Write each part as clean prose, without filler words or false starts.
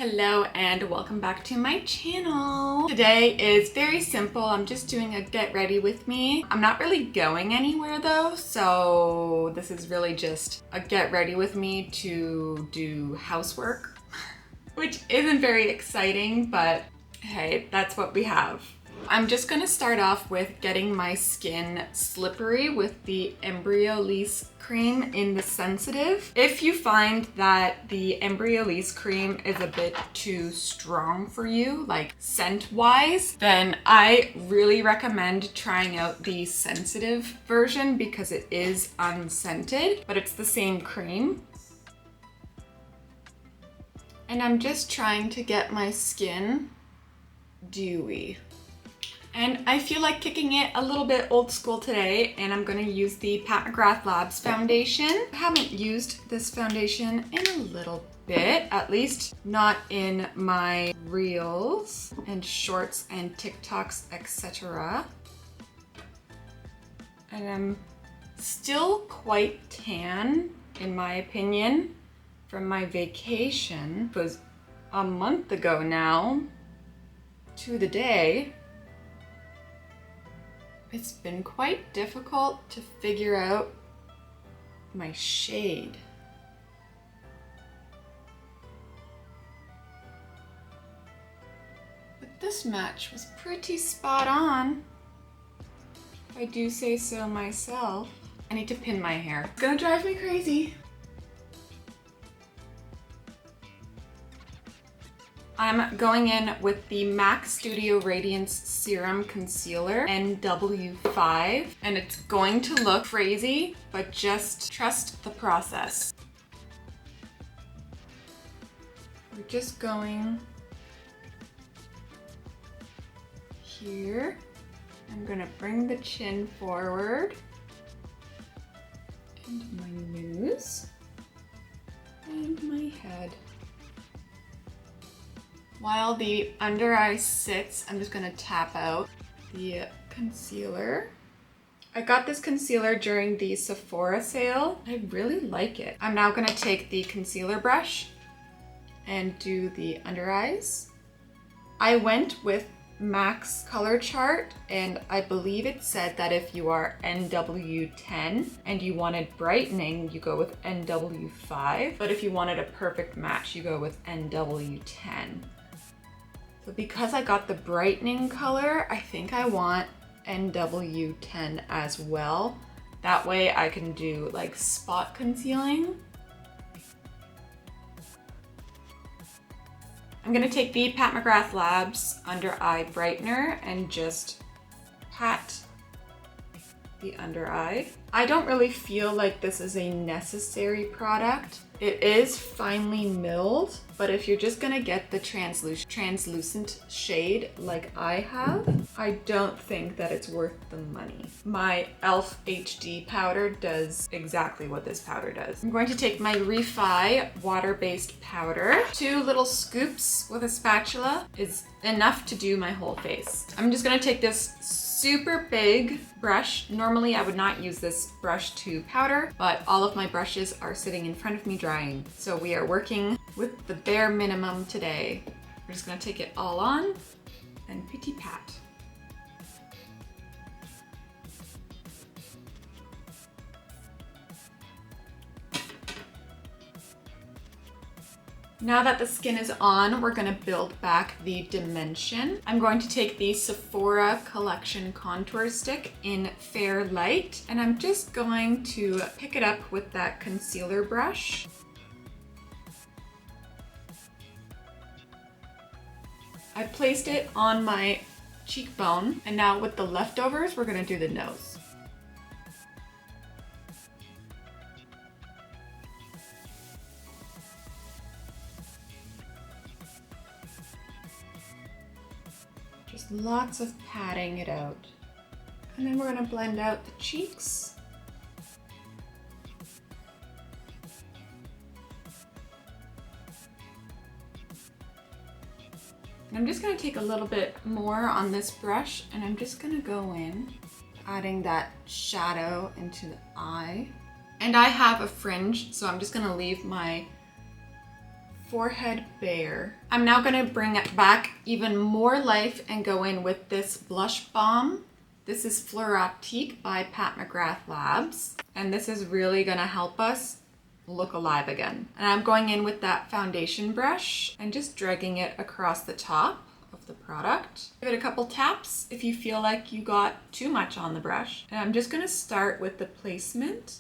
Hello and welcome back to my channel. Today is very simple. I'm just doing a get ready with me. I'm not really going anywhere though, so this is really just a get ready with me to do housework, which isn't very exciting, but hey, that's what we have. I'm just gonna start off with getting my skin slippery with the L.E.S cream in the sensitive. If you find that the L.E.S cream is a bit too strong for you, like scent-wise, then I really recommend trying out the sensitive version because it is unscented, but it's the same cream. And I'm just trying to get my skin dewy. And I feel like kicking it a little bit old school today, and I'm gonna use the McGrath Labs foundation. I haven't used this foundation in a little bit, at least not in my reels and shorts and TikToks, etc. And I'm still quite tan, in my opinion, from my vacation. It was a month ago now, to the day. It's been quite difficult to figure out my shade. But this match was pretty spot on, if I do say so myself. I need to pin my hair. It's gonna drive me crazy. I'm going in with the MAC Studio Radiance Serum Concealer NW5, and it's going to look crazy, but just trust the process. We're just going here. I'm gonna bring the chin forward, and my nose, and my head. While the under eye sits, I'm just gonna tap out the concealer. I got this concealer during the Sephora sale. I really like it. I'm now gonna take the concealer brush and do the under eyes. I went with MAC's color chart, and I believe it said that if you are NW10 and you wanted brightening, you go with NW5. But if you wanted a perfect match, you go with NW10. So because I got the brightening color, I think I want NW10 as well. That way I can do like spot concealing. I'm gonna take the McGrath Labs Under Eye Brightener and just pat the under eye. I don't really feel like this is a necessary product. It is finely milled, but if you're just gonna get the translucent shade like I have, I don't think that it's worth the money. My e.l.f. HD powder does exactly what this powder does. I'm going to take my REFY water-based powder. 2 little scoops with a spatula is enough to do my whole face. I'm just gonna take this super big brush. Normally I would not use this brush to powder, but all of my brushes are sitting in front of me drying. So we are working with the bare minimum today. We're just gonna take it all on and pity pat. Now that the skin is on, we're gonna build back the dimension. I'm going to take the Sephora Collection Contour Stick in Fair Light, and I'm just going to pick it up with that concealer brush. I placed it on my cheekbone, and now with the leftovers, we're gonna do the nose. Just lots of patting it out. And then we're gonna blend out the cheeks. And I'm just gonna take a little bit more on this brush, and I'm just gonna go in, adding that shadow into the eye. And I have a fringe, so I'm just gonna leave my forehead bare. I'm now gonna bring it back even more life and go in with this blush balm. This is Fleurotique by Pat McGrath Labs. And this is really gonna help us look alive again. And I'm going in with that foundation brush and just dragging it across the top of the product. Give it a couple taps if you feel like you got too much on the brush. And I'm just gonna start with the placement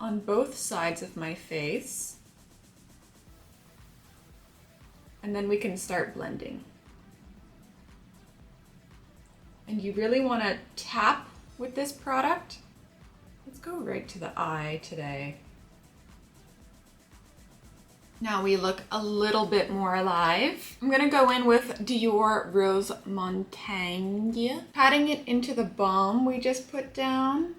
on both sides of my face. And then we can start blending. And you really wanna tap with this product. Let's go right to the eye today. Now we look a little bit more alive. I'm gonna go in with Dior Rose Montaigne. Patting it into the balm we just put down.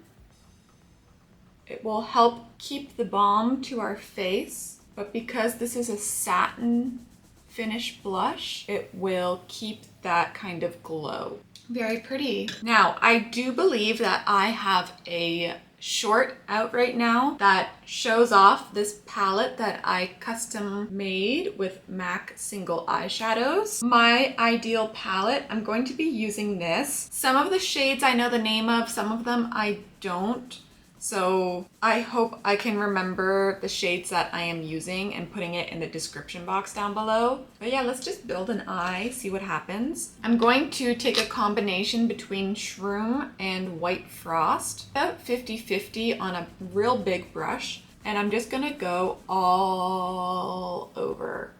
It will help keep the balm to our face, but because this is a satin finish blush, it will keep that kind of glow. Very pretty. Now, I do believe that I have a short out right now that shows off this palette that I custom made with MAC single eyeshadows. My ideal palette, I'm going to be using this. Some of the shades I know the name of, some of them I don't. So I hope I can remember the shades that I am using and putting it in the description box down below. But yeah, let's just build an eye, see what happens. I'm going to take a combination between Shroom and White Frost, about 50-50 on a real big brush. And I'm just gonna go all over.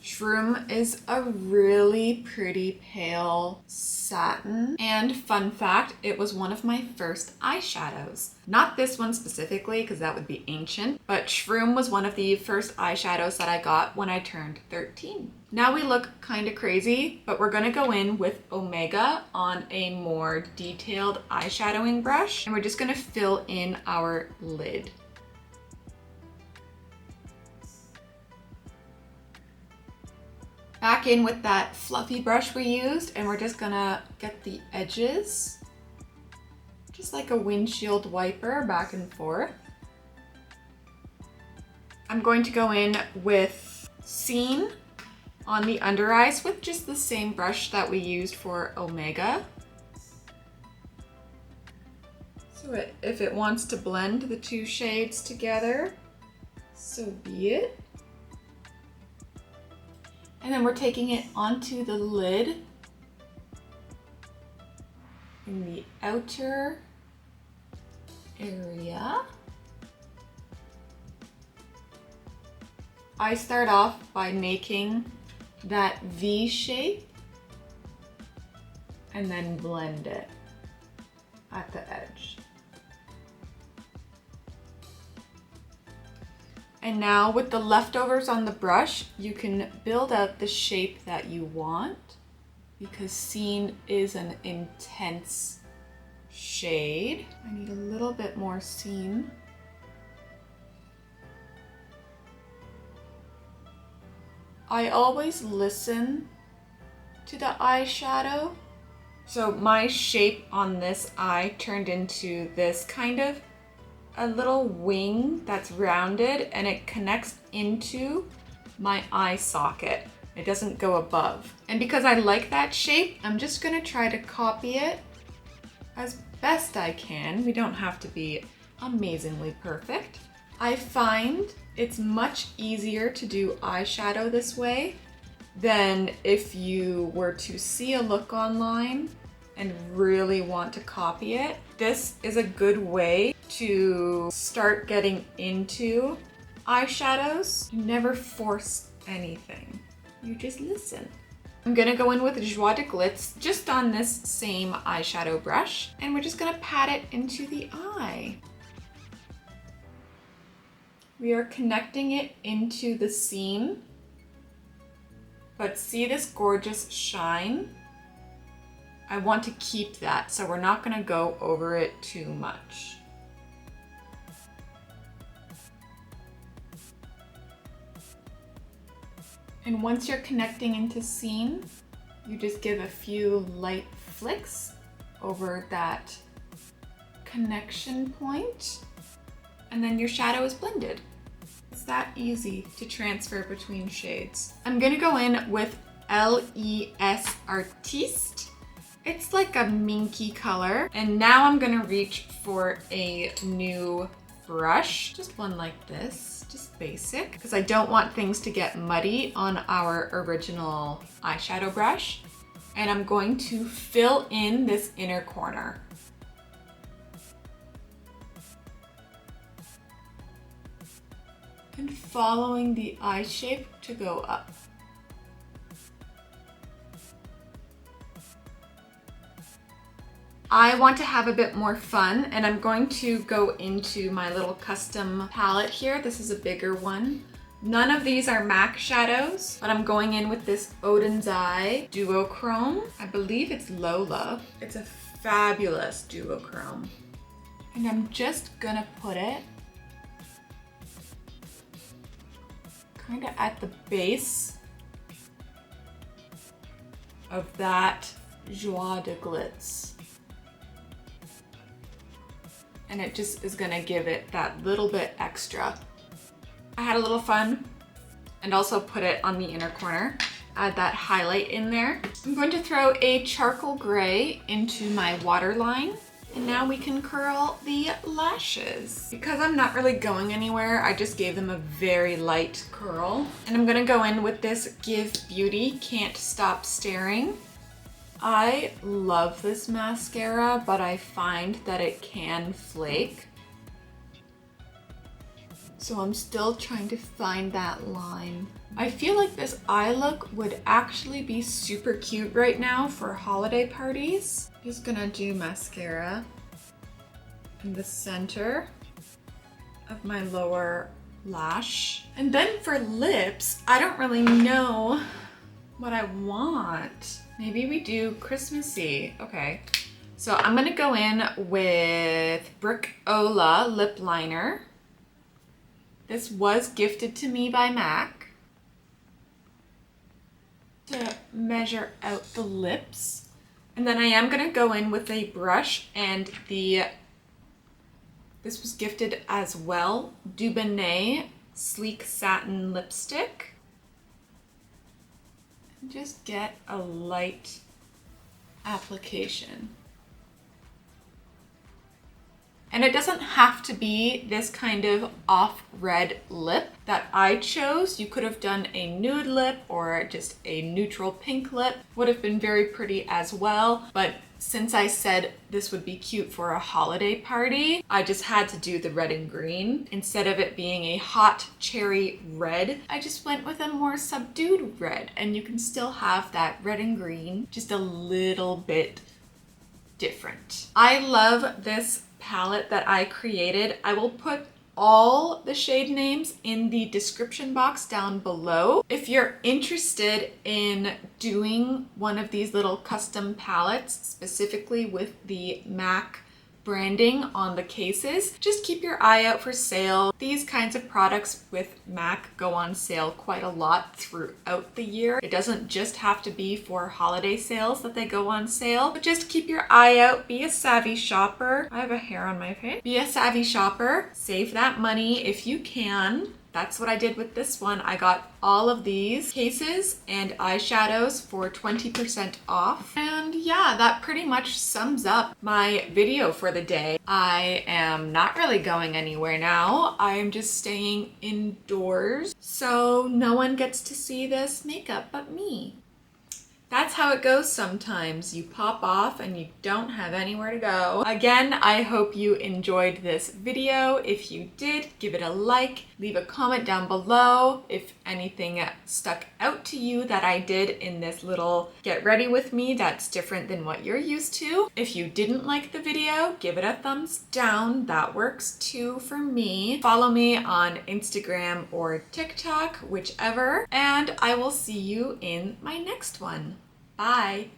Shroom is a really pretty pale satin. And fun fact, it was one of my first eyeshadows. Not this one specifically, because that would be ancient, but Shroom was one of the first eyeshadows that I got when I turned 13. Now we look kind of crazy, but we're gonna go in with Omega on a more detailed eyeshadowing brush, and we're just gonna fill in our lid. Back in with that fluffy brush we used, and we're just gonna get the edges, just like a windshield wiper, back and forth. I'm going to go in with Scene on the under eyes with just the same brush that we used for Omega. So if it wants to blend the two shades together, so be it. And then we're taking it onto the lid in the outer area. I start off by making that V shape and then blend it at the edge. And now with the leftovers on the brush, you can build out the shape that you want, because Scene is an intense shade. I need a little bit more Scene. I always listen to the eyeshadow. So my shape on this eye turned into this kind of a little wing that's rounded, and it connects into my eye socket. It doesn't go above. And because I like that shape, I'm just gonna try to copy it as best I can. We don't have to be amazingly perfect. I find it's much easier to do eyeshadow this way than if you were to see a look online and really want to copy it. This is a good way to start getting into eyeshadows. You never force anything. You just listen. I'm gonna go in with Joie de Glitz just on this same eyeshadow brush, and we're just gonna pat it into the eye. We are connecting it into the seam, but see this gorgeous shine? I want to keep that, so we're not gonna go over it too much. And once you're connecting into seam, you just give a few light flicks over that connection point. and then your shadow is blended. It's that easy to transfer between shades. I'm gonna go in with L.E.S. Artiste. It's like a minky color. And now I'm gonna reach for a new brush, just one like this, just basic, because I don't want things to get muddy on our original eyeshadow brush. And I'm going to fill in this inner corner. And following the eye shape to go up. I want to have a bit more fun, and I'm going to go into my little custom palette here. This is a bigger one. None of these are MAC shadows, but I'm going in with this Oden's Eye Duochrome. I believe it's Lola. It's a fabulous duochrome. And I'm just gonna put it kind of at the base of that Joie de Glitz. And it just is gonna give it that little bit extra. I had a little fun and also put it on the inner corner. Add that highlight in there. I'm going to throw a charcoal gray into my waterline. And now we can curl the lashes. Because I'm not really going anywhere, I just gave them a very light curl. And I'm gonna go in with this Give Beauty Can't Stop Staring. I love this mascara, but I find that it can flake. So I'm still trying to find that line. I feel like this eye look would actually be super cute right now for holiday parties. Just gonna do mascara in the center of my lower lash. And then for lips, I don't really know what I want. Maybe we do Christmassy. Okay. So I'm gonna go in with Lola lip liner. This was gifted to me by MAC. To measure out the lips. And then I am gonna go in with a brush and this was gifted as well, Dubonnet Sleek Satin Lipstick. Just get a light application. And it doesn't have to be this kind of off red lip that I chose. You could have done a nude lip or just a neutral pink lip. Would have been very pretty as well. But since I said this would be cute for a holiday party, I just had to do the red and green. Instead of it being a hot cherry red, I just went with a more subdued red. And you can still have that red and green, just a little bit different. I love this palette that I created. I will put all the shade names in the description box down below. If you're interested in doing one of these little custom palettes, specifically with the MAC branding on the cases, just keep your eye out for sale. These kinds of products with MAC go on sale quite a lot throughout the year. It doesn't just have to be for holiday sales that they go on sale, but just keep your eye out. Be a savvy shopper. I have a hair on my face. Be a savvy shopper. Save that money if you can. That's what I did with this one. I got all of these cases and eyeshadows for 20% off. And yeah, that pretty much sums up my video for the day. I am not really going anywhere now. I am just staying indoors, so no one gets to see this makeup but me. That's how it goes sometimes. You pop off and you don't have anywhere to go. Again, I hope you enjoyed this video. If you did, give it a like, leave a comment down below if anything stuck out to you that I did in this little get ready with me that's different than what you're used to. If you didn't like the video, give it a thumbs down. That works too for me. Follow me on Instagram or TikTok, whichever, and I will see you in my next one. Bye.